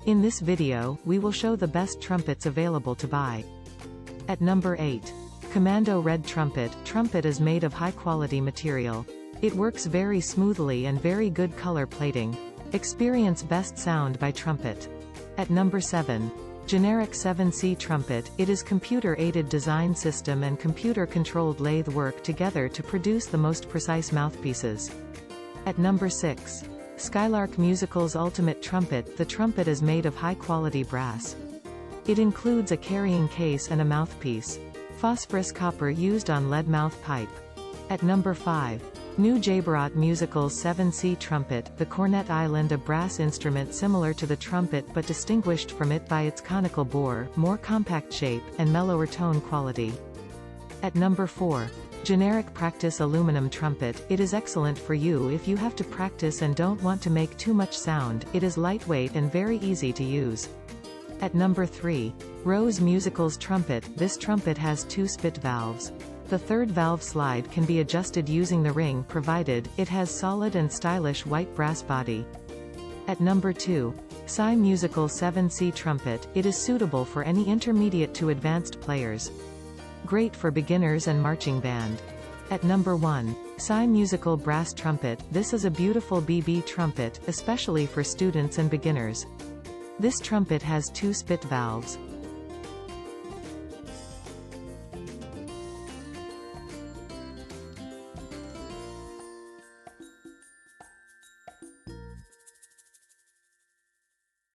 In this video, we will show the best trumpets available to buy. At number 8. Commando Red Trumpet. Trumpet is made of high-quality material. It works very smoothly and very good color plating. Experience best sound by Trumpet. At number 7. Generic 7C Trumpet. It is computer-aided design system and computer-controlled lathe work together to produce the most precise mouthpieces. At number 6. Skylark Musical's Ultimate Trumpet. The trumpet is made of high-quality brass. It includes a carrying case and a mouthpiece. Phosphorus copper used on lead mouth pipe. At number 5. New Jaibharat Musical's 7C Trumpet. The Cornet Island, a brass instrument similar to the trumpet but distinguished from it by its conical bore, more compact shape, and mellower tone quality. At number 4. Generic Practice Aluminum Trumpet. It is excellent for you if you have to practice and don't want to make too much sound. It is lightweight and very easy to use. At number 3. Rose Musical's Trumpet. This trumpet has 2 spit valves. The third valve slide can be adjusted using the ring provided. It has solid and stylish white brass body. At number 2. Sai Musical 7C Trumpet. It is suitable for any intermediate to advanced players. Great for beginners and marching band. At number 1. Sai Musical Brass Trumpet. This is a beautiful BB trumpet, especially for students and beginners. This trumpet has 2 spit valves.